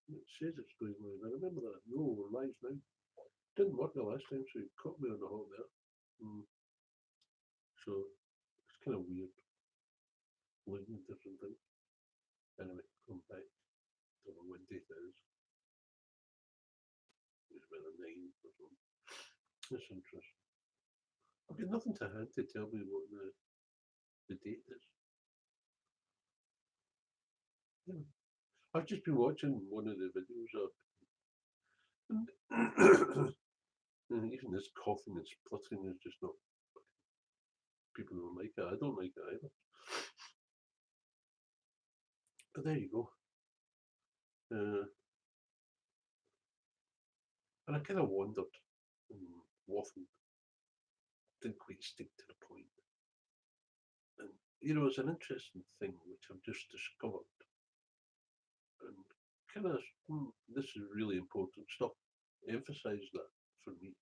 It says it's going live. I remember that. No, we're live now. Didn't work the last time, so you caught me on the hop there. Mm. So it's kind of weird looking at different things. Anyway, come back to the windy things. It's about a nine or something. That's interesting. I've got nothing to hand to tell me what the date is. Yeah. I've just been watching one of the videos of, and even this coughing and spluttering is just not. People don't like it. I don't like it either. But there you go. Uh, and I kind of wondered and waffled, didn't quite stick to the point. And it's an interesting thing which I've just discovered, and kind of this is really important stuff. Emphasise that for me.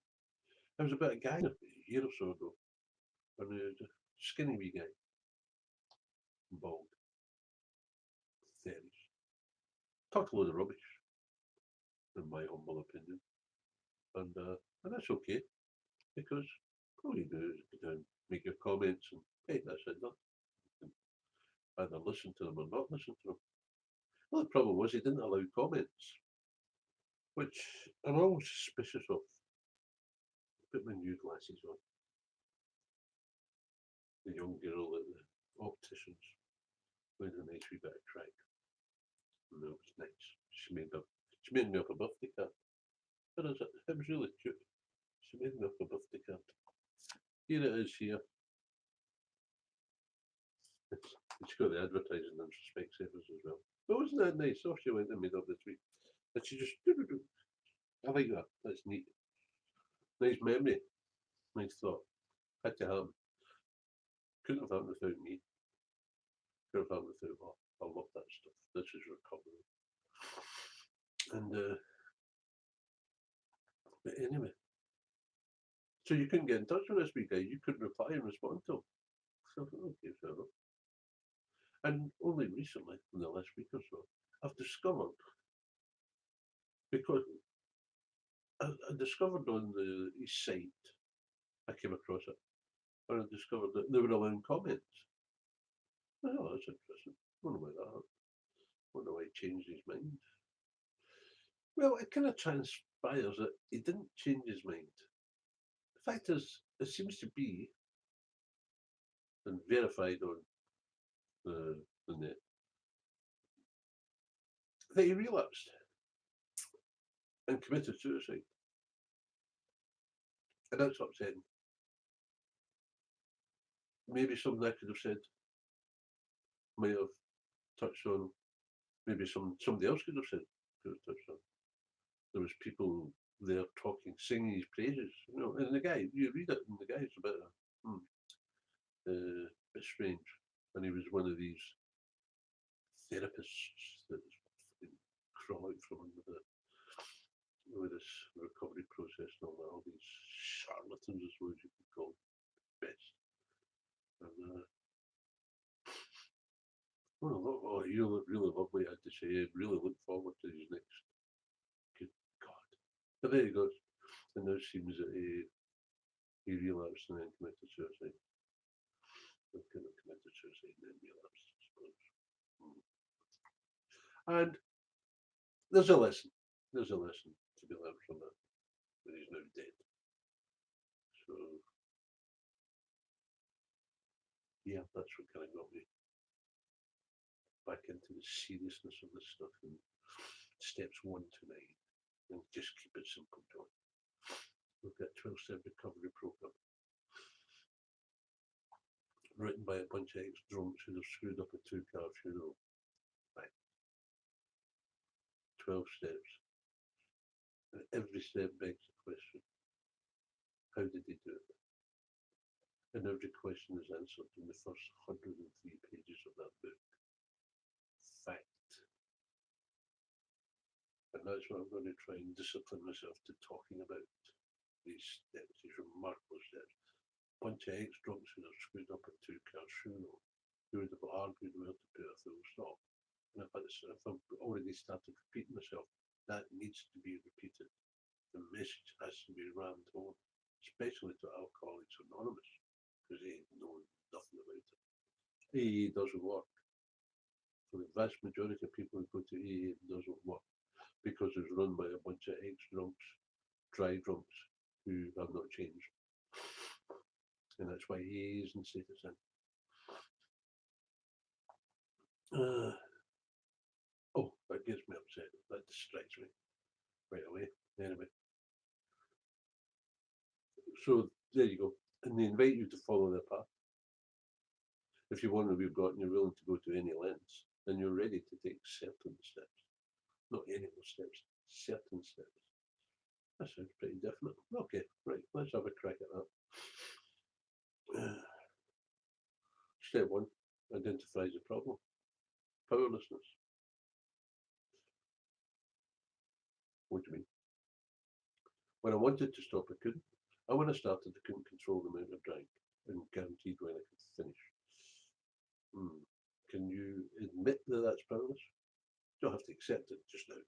I was about a guy a year or so ago, and he was a skinny wee guy, bald, 30s. Talked a load of rubbish, in my humble opinion, and that's okay because all you do is go down, make your comments, and hey, that's it. Done. You can either listen to them or not listen to them. Well, the problem was he didn't allow comments, which I'm always suspicious of. Put my new glasses on. The young girl at the opticians with a nice wee bit of crack. And it was nice. She made me up a birthday card. But it was really cute. She made me up a birthday card. Here it is here. It's got the advertising and Specsavers as well. But wasn't that nice? So she went and made up the tweet. And she just I like that. That's neat. Nice memory. Nice thought. Had to happen. Couldn't have happened without me. Could have happened without her. I love that stuff. This is recovery. And but anyway, so you couldn't get in touch with this wee guy. You couldn't reply and respond to him. So I thought, okay, fair enough. And only recently, in the last week or so, I've discovered because I discovered on the east site, I came across it, and I discovered that they were allowing comments. Oh, that's interesting. Wonder why that happened. Wonder why he changed his mind. Well, it kind of transpires that he didn't change his mind. The fact is, it seems to be, and verified on the net, that he relapsed and committed suicide. And that's upsetting. Maybe something I could have said might have touched on, maybe somebody else could have said, could have touched on. There was people there talking, singing his praises, and the guy, you read it, and the guy's a bit, bit strange. And he was one of these therapists that crawl out from under with this recovery process and all these charlatans, I suppose you could call best. And really lovely, I had to say. Really look forward to his next. Good God. But there he goes. And now it seems that he relapsed and then committed suicide. He could have committed suicide and then relapsed, I suppose. And there's a lesson. There's a lesson to be learned from that. But he's now dead. So, yeah, that's what kind of got me back into the seriousness of this stuff and steps 1 to 9. And just keep it simple, John. We've got 12-step recovery program written by a bunch of ex-drunks who have screwed up a two-car funeral. Right. 12 steps. And every step begs the question, how did he do it? And every question is answered in the first 103 pages of that book. Fact. And that's what I'm going to try and discipline myself to talking about these steps, these remarkable steps. A bunch of ex-drunks who have screwed up a two-car funeral, who would have argued where to put a full stop. And if I've already started repeating myself, that needs to be repeated. The message has to be rammed home, especially to Alcoholics Anonymous, because they know nothing about it. AA doesn't work. For the vast majority of people who go to AA, it doesn't work because it's run by a bunch of ex-drunks, dry drunks, who have not changed. And that's why AA isn't safe as in. Oh, that gets me upset. That distracts me right away. Anyway, so there you go. And they invite you to follow their path. If you want to be got and you're willing to go to any lengths, then you're ready to take certain steps. Not any more steps, certain steps. That sounds pretty definite. Okay, right, let's have a crack at that. Step one, identifies the problem. Powerlessness. What do you mean? When I wanted to stop, I couldn't. And when I started, I couldn't control the amount I drank and guaranteed when I could finish. Can you admit that that's powerless? You don't have to accept it just now.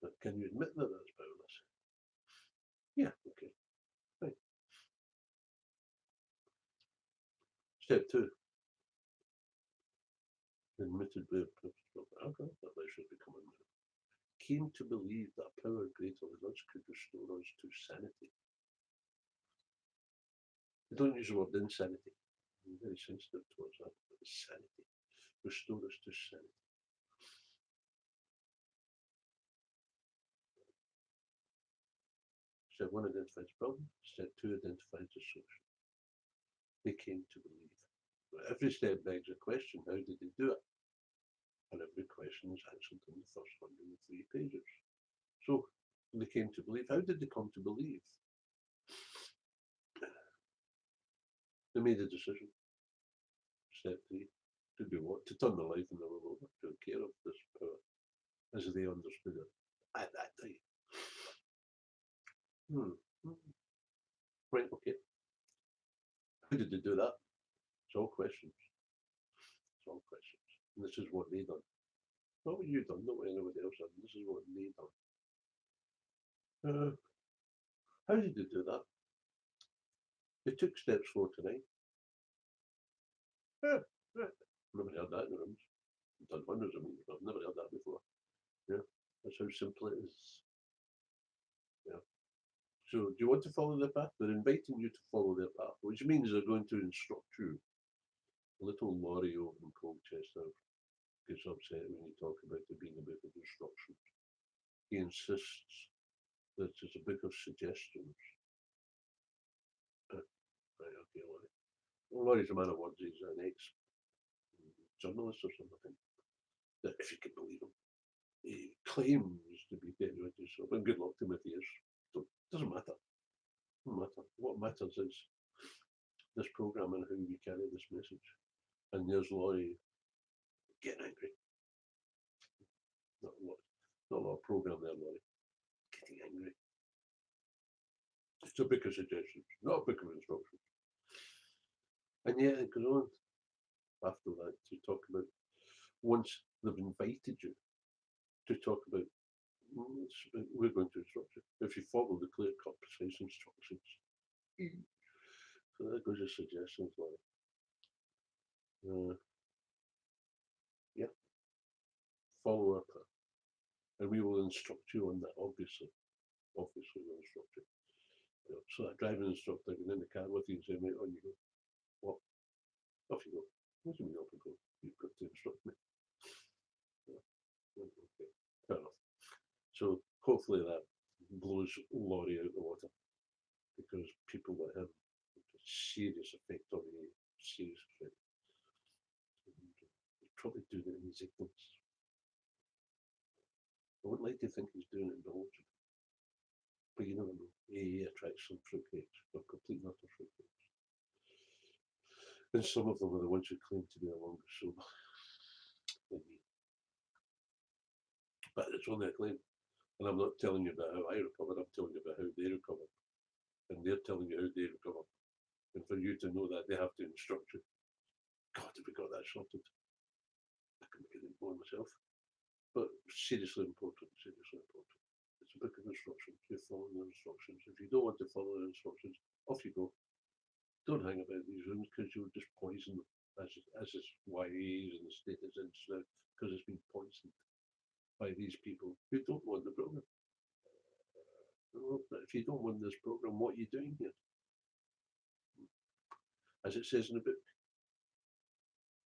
But can you admit that that's powerless? Yeah, okay. Right. Step two. Admittedly, okay, that should become a minute. Came to believe that power greater than us could restore us to sanity. They don't use the word insanity. I'm very sensitive towards that. Sanity. Restore us to sanity. Step one identifies the problem. Step two identifies the solution. They came to believe. But every step begs a question: how did they do it? And every question is answered in the first 103 pages. So they came to believe. How did they come to believe? They made a decision. Step three. To do what? To turn their life in their own over, to care of this power as they understood it at that time. Right, okay. How did they do that? It's all questions. It's all questions. And this is what they done. Not what you done, not what anybody else done. This is what they done. How did they do that? They took steps 4 to 9. Never heard that in the rooms. I've done hundreds of meetings, I've never heard that before. Yeah, that's how simple it is. Yeah. So, do you want to follow their path? They're inviting you to follow their path, which means they're going to instruct you. Little Laurie over in Colchester gets upset when you talk about it being a book of instructions. He insists that it's a book of suggestions. Right, okay, Laurie. Well, Laurie's a man of words. He's an ex-journalist or something. That, if you can believe him, he claims to be getting rid of himself. And good luck to him if he is. So it doesn't matter. It doesn't matter. What matters is this program and how we carry this message. And there's Laurie getting angry. Not a lot of program there, Laurie. Getting angry. It's a book of suggestions, not a book of instructions. And yet it goes on after that to talk about once they've invited you to talk about, we're going to instruct you if you follow the clear cut, precise instructions. So that goes as suggestions, Laurie. Yeah, follow up, and we will instruct you on that. Obviously, we'll instruct you. So that driving instructor getting in the car with you and saying, "Mate, on you go." What? Off you go. What do you mean off you go? You've got to instruct me. Yeah. Okay. Fair enough. So hopefully that blows Laurie out the water, because people like him, serious effect on me, serious effect. He's probably doing it in his ignorance. I wouldn't like to think he's doing it in knowledge. But you never know. AA attracts some fruitcakes. They're complete and utter fruitcakes. And some of them are the ones who claim to be the longest sober than me. But it's only a claim. And I'm not telling you about how I recovered, I'm telling you about how they recovered. And they're telling you how they recovered. And for you to know that, they have to instruct you. God, have we got that sorted? I can make it more myself. But seriously important, seriously important. It's a book of instructions. You're following the instructions. If you don't want to follow the instructions, off you go. Don't hang about these rooms because you'll just poison them, as is YAs and the status now, because it's been poisoned by these people who don't want the program. But if you don't want this program, what are you doing here? As it says in the book,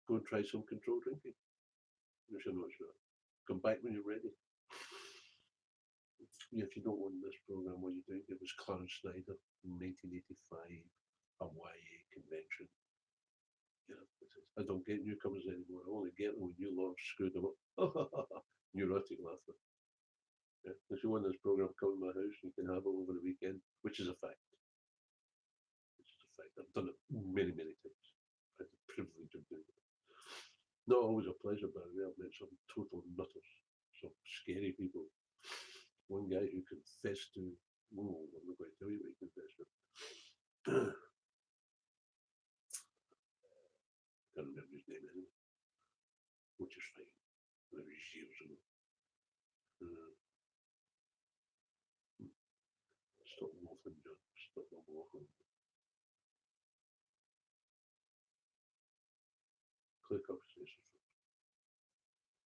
go and try some controlled drinking. If you're not sure, come back when you're ready. If you don't want this program, what are you doing? It was Clarence Snyder in 1985, a YA convention. Yeah, I don't get newcomers anymore. I only get them when you lot screwed them up. Neurotic laughter. Yeah. If you want this program, come to my house. You can have it over the weekend, which is a fact. Which is a fact. I've done it many, many times. I had the privilege of doing it. Not always a pleasure, by the way. I've met some total nutters, some scary people. One guy who confessed to, oh, I'm not going to tell you what he confessed to. Can't remember his name anyway, which is fine. That was years ago. Stop waffling, John. Stop waffling. Click off station.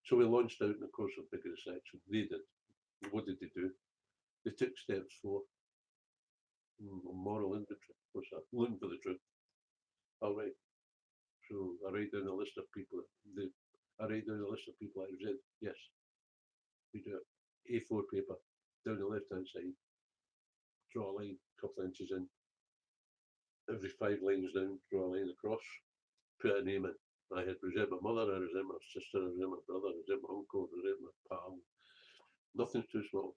So we launched out in the course of big resection. They did. What did they do? They took steps for moral inventory. What's that? Looking for the truth. All right. So I write down a list of people. I write down a list of people I read. Yes. We do it. A4 paper down the left hand side. Draw a line, a couple of inches in. Every 5 lines down, draw a line across. Put a name in. I had read my mother, I read my sister, I read my brother, I read my uncle, I read my pal. Nothing's too small.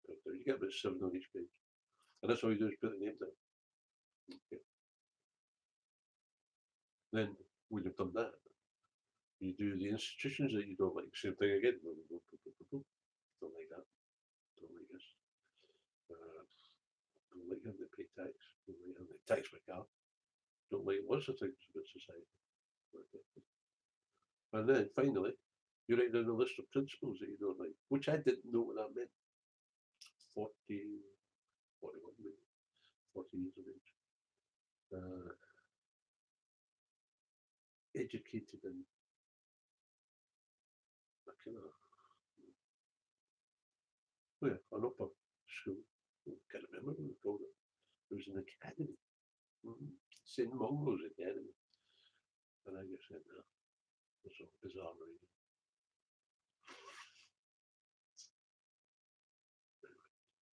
You get about 7 on each page. And that's all you do is put the name down. Okay. Then, when you've done that, you do the institutions that you don't like. Same thing again. Don't like that. Don't like this. Don't like having to pay tax. Don't like having to tax my car. Don't like lots of things about society. And then finally, you write down a list of principles that you don't like, which I didn't know what that meant. 41 maybe, 40 years of age. Educated in a kind of, well, an upper school. I can't remember what they called it. It was an academy. St. Mungo's Academy. And I just said, no, that's all bizarre reading.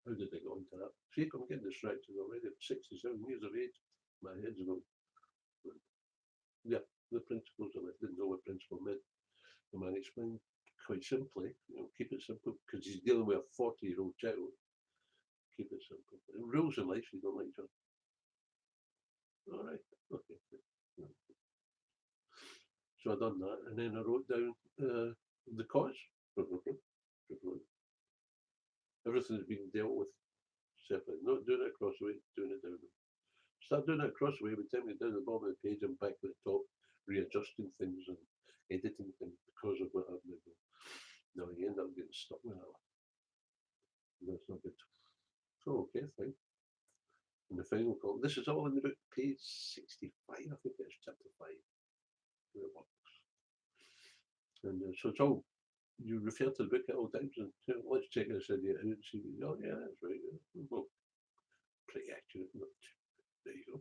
How did they go into that? See, I'm getting distracted already. I'm 67 years of age. My head's going. Yeah, the principles of it. Didn't know what principle meant. The man explained quite simply, keep it simple, because he's dealing with a 40-year-old child. Keep it simple. And rules in life you don't like, John. All right, okay. So I done that, and then I wrote down the cause. Everything's being dealt with separately. Not doing it across the way, doing it down. Start doing it across the way, we take me down the bottom of the page and back to the top, readjusting things and editing things because of what happened. No, you end up getting stuck with that. That's not good. So, okay, fine. And the final call, this is all in the book, page 65, I think it's chapter 5. Where it works. And so it's all, you refer to the book at all times and let's check this idea out and see, oh yeah, that's right. Well, pretty accurate. There you go.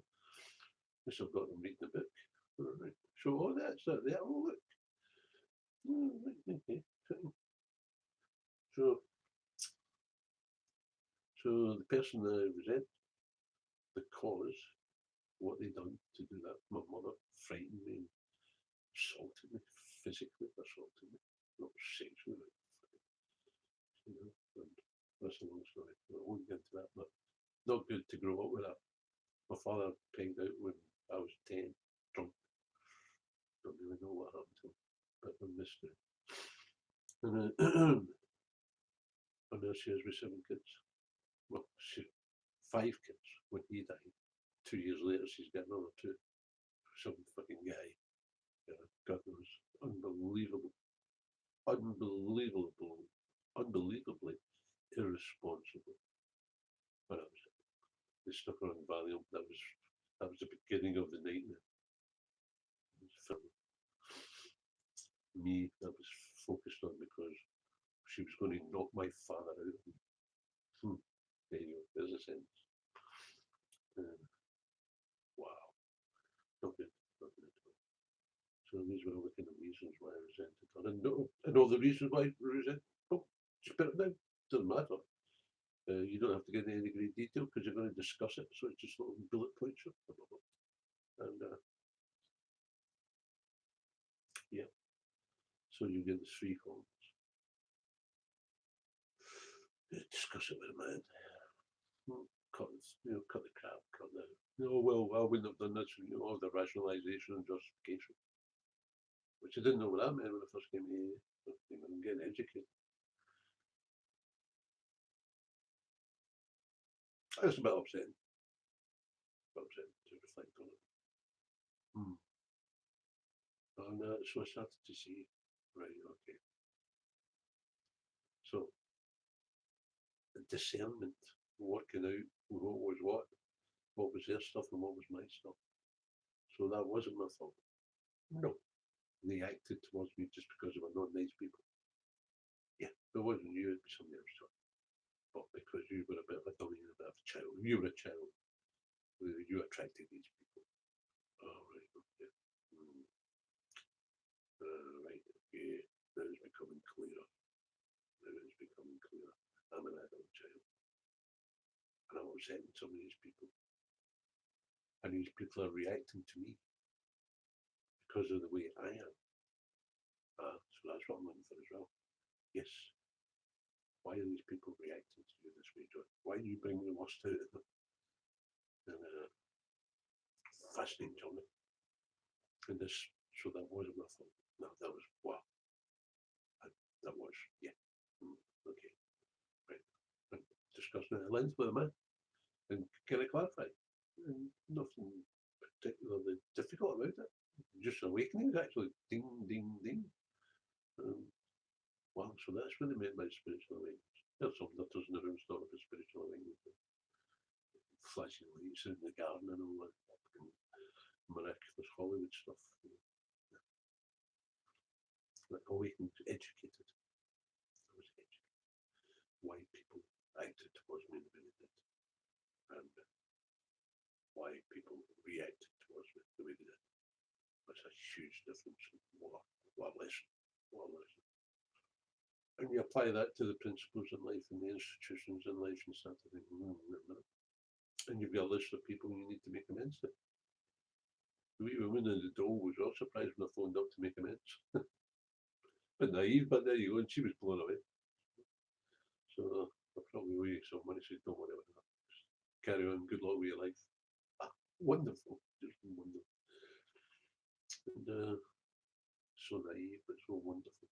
Yes, I've got them reading the book. All right. So, oh, that's that there. Oh, look. Oh, right, okay. So the person that resent the cause, what they done to do that, my mother frightened me, assaulted me, physically assaulted me, not sexually. And that's a long story. I won't get into that, but not good to grow up with that. My father pegged out when I was 10, drunk. Don't really know what happened to him, but a mystery. And now she has with 7 kids. Well, 5 kids when he died. 2 years later, she's got another 2. Some fucking guy. God knows. unbelievable, unbelievable, unbelievably irresponsible. But that was it. They stuck around Valium. That was the beginning of the nightmare. For me, that was focused on because she was going to knock my father out. There you go. There's a sentence. Um, wow. Not good. Not good at all. So these were all the kind of reasons why I resented her. And all the reasons why I resent. Oh, just put it down. Doesn't matter. You don't have to get into any great detail because you're going to discuss it. So it's just little bullet points. And yeah, so you get the three columns. Discuss it with a man. Cut, cut the crap, cut the. Well, I wouldn't have done this. All the rationalisation and justification, which I didn't know what that meant when I first came here. I'm getting educated. It's a bit upsetting. To reflect on it. And so I started to see, right, okay. So the discernment, working out what was what was their stuff and what was my stuff. So that wasn't my fault. No. They acted towards me just because they were not nice people. Yeah, if it wasn't you, it'd be somebody else. But because you were a bit of a dummy and a bit of a child, you were a child, you attracted these people. Oh, right, okay. Right, okay. Now it's becoming clearer. I'm an adult child. And I'm upsetting some of these people. And these people are reacting to me because of the way I am. So that's what I'm looking for as well. Yes. Why are these people reacting to you this way, John? Why do you bring the worst out of them? And fascinating, John. And this, so that wasn't my fault. No, that was, wow. That was, yeah. Okay. Right. And discussing it at length with a man. And can I clarify? Nothing particularly difficult about it. Just awakenings, actually. Ding, ding, ding. Wow, so that's when they made my spiritual awakenings. There's some letters in the room story for spiritual awakening. Flashing lights in the garden and all that. And miraculous Hollywood stuff. Like awakened, educated. I was educated. Why people acted towards me the way they did. And why people reacted towards me the way they did. That's a huge difference. What a lesson. What a lesson. And you apply that to the principles in life and the institutions in life and start to think, and you've got a list of people you need to make amends to. The wee woman in the door was all surprised when I phoned up to make amends. But naive, but there you go, and she was blown away. So I probably owe you some money, so don't worry about that. Just carry on, good luck with your life. Wonderful, just wonderful. And so naive, but so wonderful.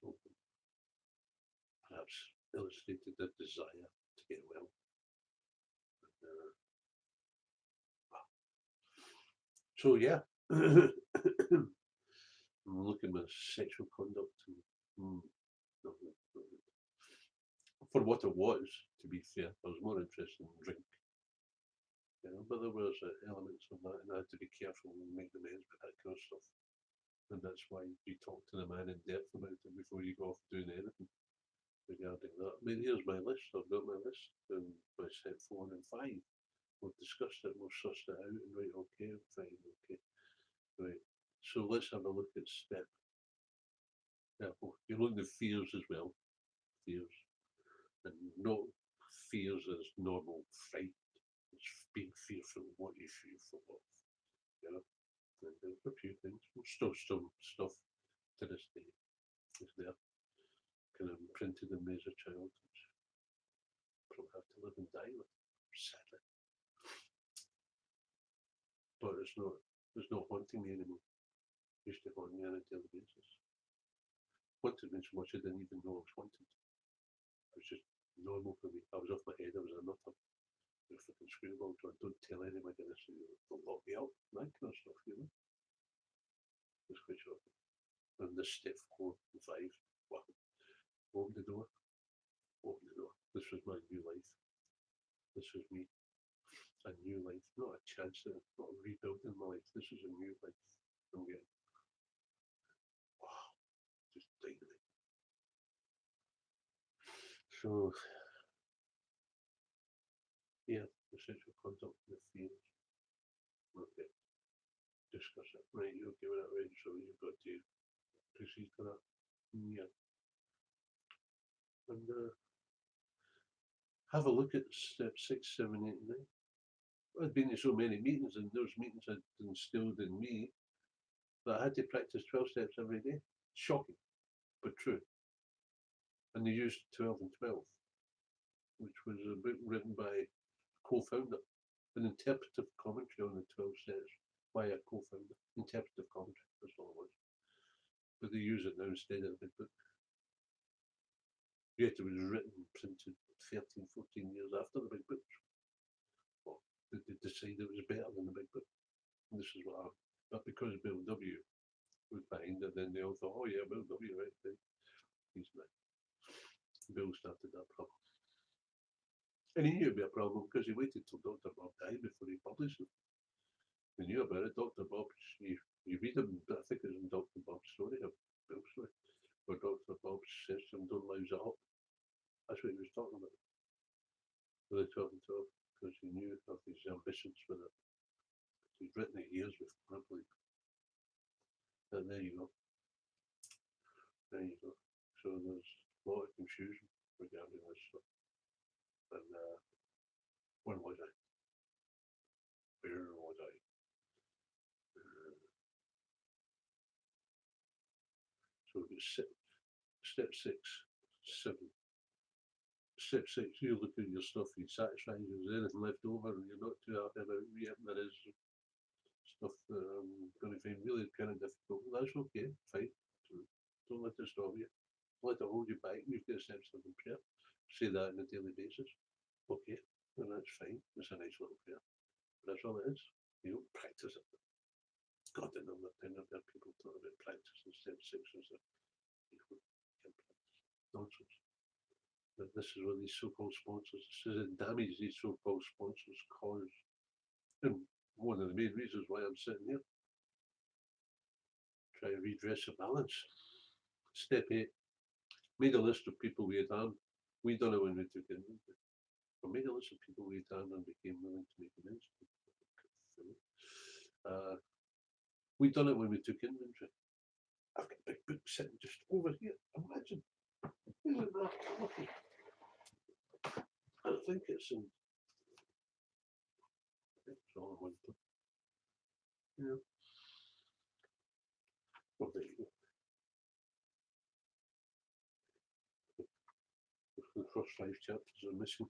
So perhaps illustrated the desire to get well. And, so yeah, look at my sexual conduct. For what it was, to be fair, I was more interested in drink. But there was elements of that, and I had to be careful and make amends with that kind of stuff. And that's why you talk to the man in depth about it before you go off doing anything regarding that. I mean, here's my list. I've got my list, and by step 4 and 5, we've discussed it, we've sussed it out, and right, okay, fine, okay, right. So let's have a look at step. You're looking at fears as well. Fears. And not fears as normal fright. It's being fearful of what you feel for what. And there's a few things. Still some stuff to this day is there. Kind of imprinted in me as a child, which probably have to live and die with, sadly. But it's not haunting me anymore. It used to haunt me on a daily basis. Haunted me so much I didn't even know I was haunted. It was just normal for me. I was off my head, I was a nutter. You're a fucking screwball, so don't tell anybody this, they'll lock me up, that kind of stuff, It's quite shocking. And this step 4 and 5. Well, open the door. Open the door. This was my new life. This was me. A new life. Not a chance at it. Not a rebuilding my life. This is a new life. I'm getting. Wow. Just dynamite. So, yeah, the sexual conduct and the fears. Okay. Discuss it. Right, you okay with that, right? So you've got to proceed to that. Yeah. And have a look at step 6, 7, 8, and 9. I've been to so many meetings, and those meetings had instilled in me that I had to practice 12 steps every day. Shocking, but true. And they used 12 and 12, which was a book written by a co-founder, an interpretive commentary on the 12 steps by a co-founder. Interpretive commentary, that's all it was. But they use it now instead of a big book. Yet it was written and printed 13, 14 years after the big book. Well, they decided it was better than the big book. And this is what happened. But because Bill W. was behind it, then they all thought, oh yeah, Bill W. Right? He's not. Bill started that problem. And he knew it'd be a problem because he waited till Dr. Bob died before he published it. He knew about it. Dr. Bob, you read him, I think it's in Dr. Bob's story, or Bill's story, where Dr. Bob says to him, don't louse it up. That's what he was talking about. With the 12 and 12, because he knew of his ambitions with it. He's written it years before, I believe. And there you go. There you go. So there's a lot of confusion regarding this stuff. And when was I? Where was I? So it was step 6, 7. Step 6, you look at your stuff, you satisfy you. Is there anything left over and you're not too happy about? Yeah, there is stuff that I'm going to find really kind of difficult. That's okay, fine. Don't let it stop you. Don't let it hold you back. You've got steps of prayer. Say that on a daily basis. Okay, and that's fine. It's a nice little prayer. But that's all it is. You don't practice it. God, I know that there are people talking about practice and step 6 and stuff. You can't practice. Nonsense. But this is what these so-called sponsors, this is the damage these so-called sponsors cause. And one of the main reasons why I'm sitting here. Try to redress the balance. Step 8, made a list of people we had harmed. We done it when we took inventory. We made a list of people we had harmed and became willing to make amends. We done it when we took inventory. I've got a big book sitting just over here. Imagine. Isn't that lucky? I think it's in. It's all in one place. Yeah. Well, there you go. The first 5 chapters are missing.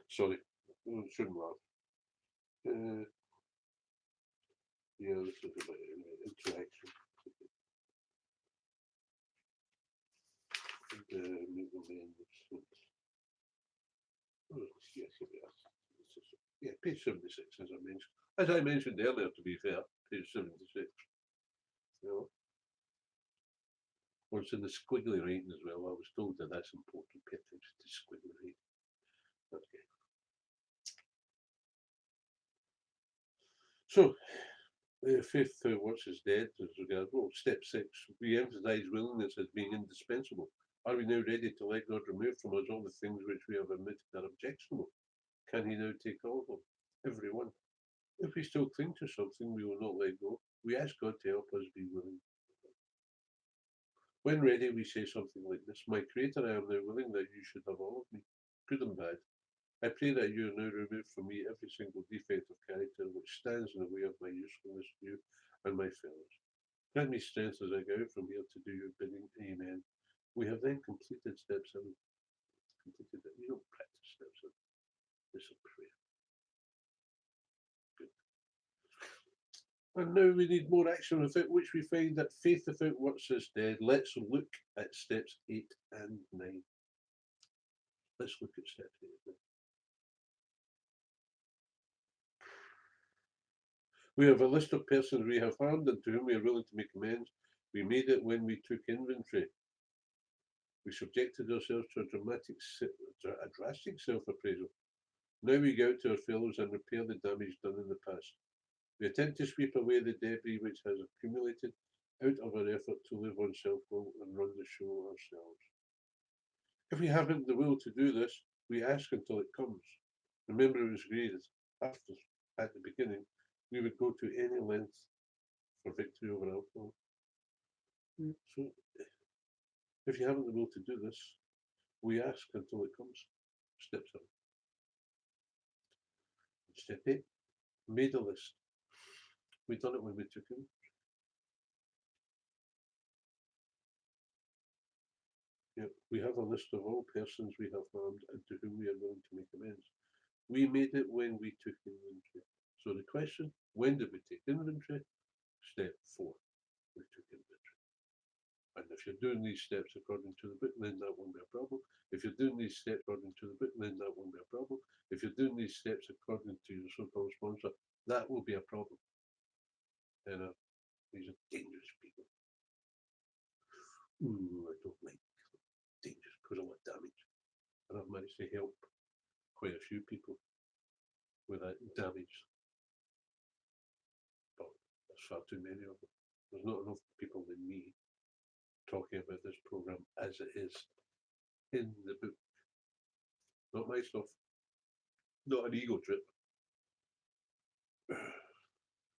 Sorry, I shouldn't laugh. Yeah, this is about interaction. Make amendments. Yes, yeah, page 76, as I mentioned. As I mentioned earlier, to be fair, page 76. You know, well, it's in the squiggly writing as well. I was told that that's important. Pay attention to squiggly writing. Okay. So, faith works is dead as regards, well, step 6, we emphasise willingness as being indispensable. Are we now ready to let God remove from us all the things which we have admitted are objectionable? Can he now take all of them? Every one. If we still cling to something, we will not let go. We ask God to help us be willing. When ready, we say something like this: My Creator, I am now willing that you should have all of me, good and bad. I pray that you now remove from me every single defect of character which stands in the way of my usefulness to you and my fellows. Grant me strength as I go out from here to do your bidding. Amen. We have then completed step 7. Completed it. You don't practice step 7. It's a prayer. Good. And now we need more action with it, which we find that faith without works is dead. Let's look at steps 8 and 9. Let's look at steps 8 and 9. We have a list of persons we have harmed and to whom we are willing to make amends. We made it when we took inventory. We subjected ourselves to a drastic self-appraisal. Now we go out to our fellows and repair the damage done in the past. We attempt to sweep away the debris which has accumulated out of our effort to live on self-will and run the show ourselves. If we haven't the will to do this, we ask until it comes. Remember, it was agreed after, at the beginning, we would go to any length for victory over alcohol. So, if you haven't the will to do this, we ask until it comes. Step 7. Step 8. Made a list. We done it when we took in. Yeah, we have a list of all persons we have harmed and to whom we are willing to make amends. We made it when we took inventory. So the question, when did we take inventory? Step 4, we took inventory. And if you're doing these steps according to the book, then that won't be a problem. If you're doing these steps according to the book, then that won't be a problem. If you're doing these steps according to your so-called sponsor, that will be a problem. And these are dangerous people. I don't like dangerous, cause a lot of damage. And I've managed to help quite a few people with that damage. But there's far too many of them. There's not enough people than me talking about this program as it is in the book. Not my stuff. Not an ego trip.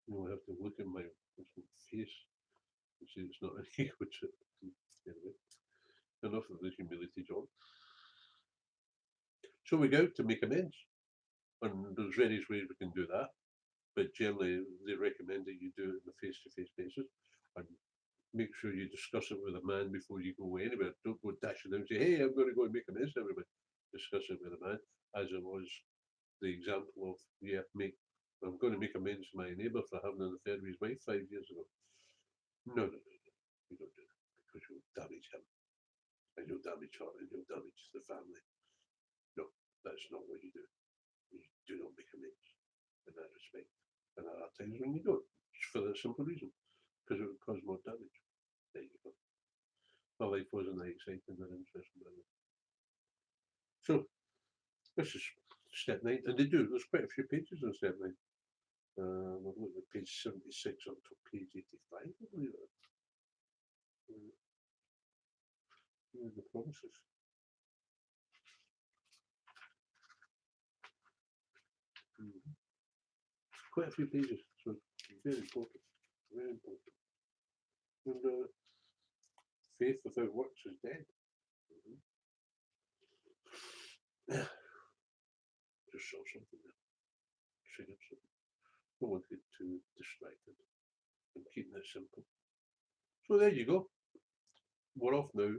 You'll have to look at my face and see it's not an ego trip. Anyway, enough of the humility, John. So we go out to make amends. And there's various ways we can do that. But generally, they recommend that you do it on a face-to-face basis. And make sure you discuss it with a man before you go anywhere. Don't go dashing out and say, hey, I'm going to go and make amends to everybody. Discuss it with a man, as it was the example of, yeah, I'm going to make amends to my neighbour for having an affair with his wife 5 years ago. No, you don't do that because you'll damage him and you'll damage her and you'll damage the family. No, that's not what you do. You do not make amends in that respect. And there are times when you don't, just for that simple reason, because it would cause more damage. There you go. My life wasn't that exciting or interesting, by the way. So, this is step 9, and there's quite a few pages on step 9. We're looking at page 76 up to page 85, I believe it. The promises. Quite a few pages, so very important, very important. And faith without works is dead. Just saw something there. Saying something. I want to get too distracted. I'm keeping it simple. So there you go. We're off now.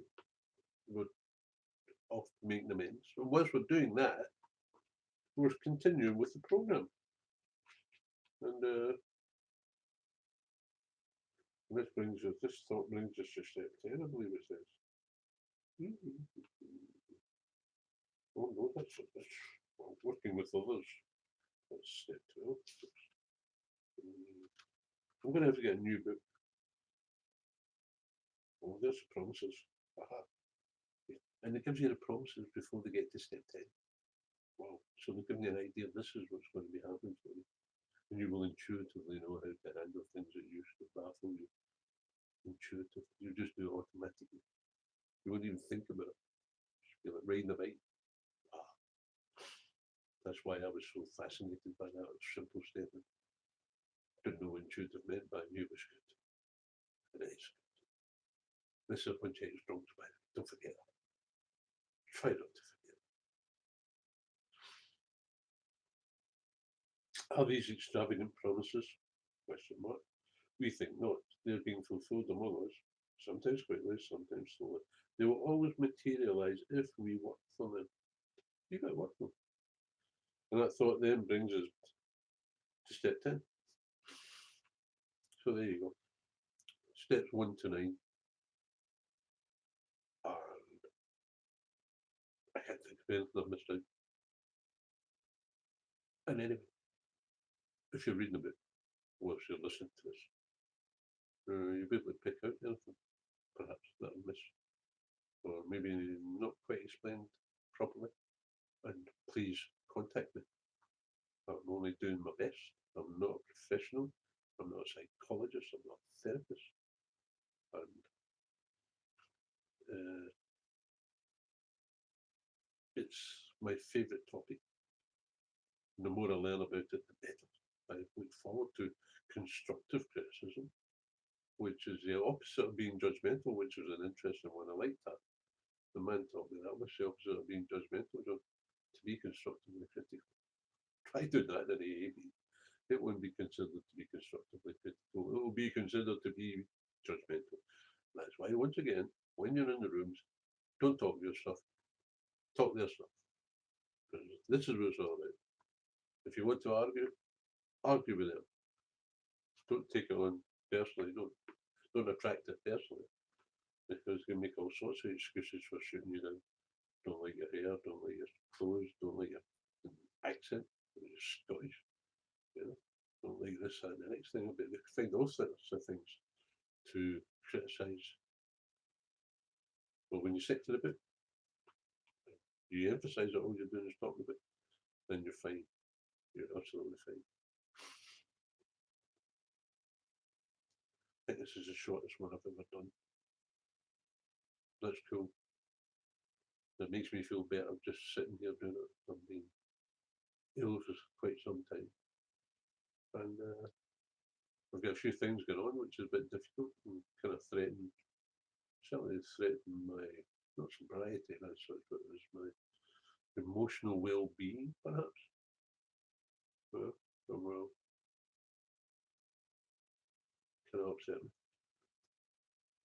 We're off making amends. And whilst we're doing that, we're continuing with the program. And this thought brings us to step 10, I believe it says. Oh no, that's working with others. That's step 12. I'm going to have to get a new book. Oh, there's promises. Aha. Yeah. And it gives you the promises before they get to step 10. Wow. So they're giving you an idea, this is what's going to be happening for you. And you will intuitively know how to handle things that used to baffle you. Intuitive. You just do it automatically. You wouldn't even think about it. Just be like riding a bike. Ah. That's why I was so fascinated by that simple statement. Didn't know what intuitive meant, but I knew it was good. And it is good. This is when James talks about it. Don't forget that. Try not to forget. Are these extravagant promises? Question mark. We think not. They're being fulfilled among us, sometimes quickly, sometimes slowly. They will always materialize if we work for them. You got to work for them. And that thought then brings us to step 10. So there you go. Steps 1 to 9. And I can't think of anything I've missed out. And anyway, if you're reading a book, whilst you're listening to this. You'll be able to pick out anything, perhaps, that I missed, or maybe not quite explained properly. And please contact me. I'm only doing my best. I'm not a professional. I'm not a psychologist. I'm not a therapist. And it's my favourite topic. The more I learn about it, the better. I look forward to constructive criticism, which is the opposite of being judgmental, which is an interesting one. I like that. The man taught me that was the opposite of being judgmental, John, to be constructively critical. Try doing that in AA. It won't be considered to be constructively critical. It will be considered to be judgmental. That's why, once again, when you're in the rooms, don't talk your stuff. Talk their stuff. Because this is what it's all about. If you want to argue with them. Don't take it on personally. Don't attract it personally. Because you can make all sorts of excuses for shooting you down. Don't like your hair, don't like your clothes, don't like your accent, you're Scottish. You know, don't like this and the next thing. But they find all sorts of things to criticise. But when you stick to the book, you emphasise that all you're doing is talking about, then you're fine. You're absolutely fine. I think this is the shortest one I've ever done. That's cool. It makes me feel better just sitting here doing it. I've been ill for quite some time. And I've got a few things going on, which is a bit difficult and kind of certainly threaten my, not sobriety, that's such, but it was my emotional well-being, perhaps. Well, kind of upset me.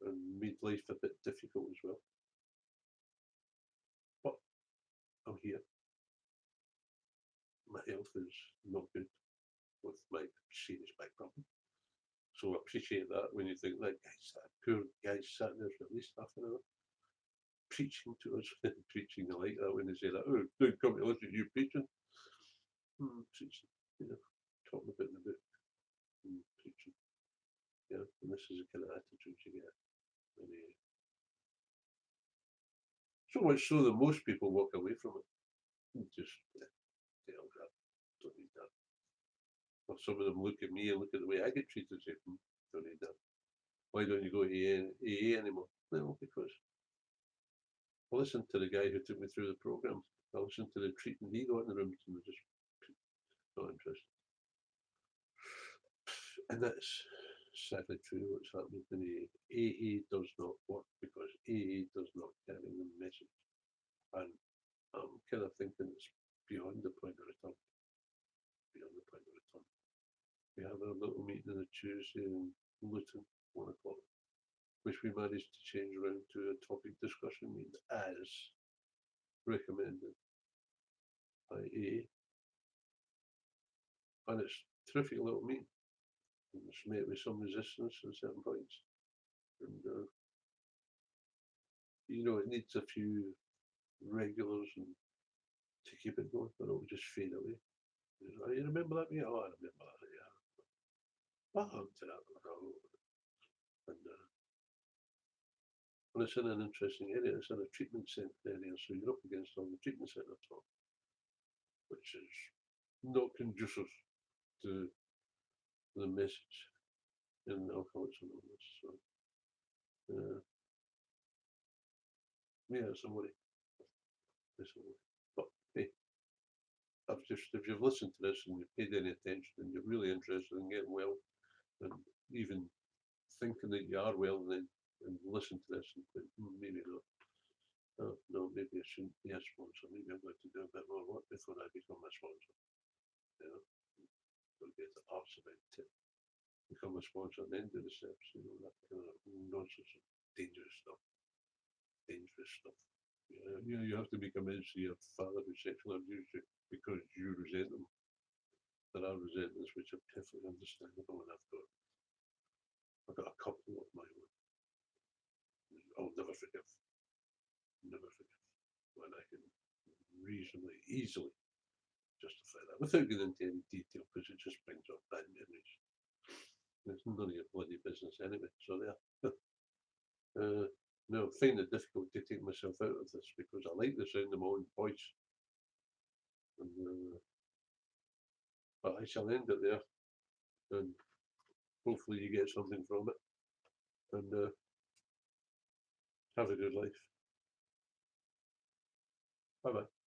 And made life a bit difficult as well. But I'm here. My health is not good with my serious back problem. So I appreciate that when you think that poor guy sat there for at least half an hour preaching to us. Preaching, I like that when they say that. Oh, don't come to listen to you preaching. Preaching, talking about the book and preaching. Yeah, and this is the kind of attitude you get. So much so that most people walk away from it. Just, don't need that. Or some of them look at me and look at the way I get treated and say, don't need that. Why don't you go to AA anymore? No, because I listened to the guy who took me through the program. I listened to the treatment he got in the rooms and was just not interested. And that's sadly true what's happening in AA. AA does not work because AA does not carry the message. And I'm kind of thinking it's beyond the point of return. Beyond the point of return. We have a little meeting on a Tuesday in Luton, 1 o'clock, which we managed to change around to a topic discussion meeting as recommended by AA. And it's a terrific little meeting. And it's met with some resistance at certain points. And, it needs a few regulars and to keep it going, or it will just fade away. You remember that meeting? Oh, I remember that, yeah. And it's in an interesting area. It's in a treatment centre area, so you're up against all the treatment centre talk, which is not conducive to the message in Alcoholics Anonymous. So, it's a worry. It's a worry. But hey, if you've listened to this and you've paid any attention and you're really interested in getting well, and even thinking that you are well, then and listen to this and think, maybe not. No, maybe I shouldn't be a sponsor. Maybe I'm going to do a bit more work before I become a sponsor. Don't get the arse about it. Become a sponsor and then do the steps. That kind of nonsense, dangerous stuff. Dangerous stuff. You have to be convinced to your father who sexually abused you because you resent them. There are resentments which are perfectly understandable, and I've got a couple of my own. I'll never forgive. Never forgive. When I can reasonably, easily justify that without getting into any detail because it just brings up bad memories. It's none of your bloody business anyway. So there. No, I find it difficult to take myself out of this because I like the sound of my own voice. And, but I shall end it there, and hopefully you get something from it. And have a good life. Bye bye.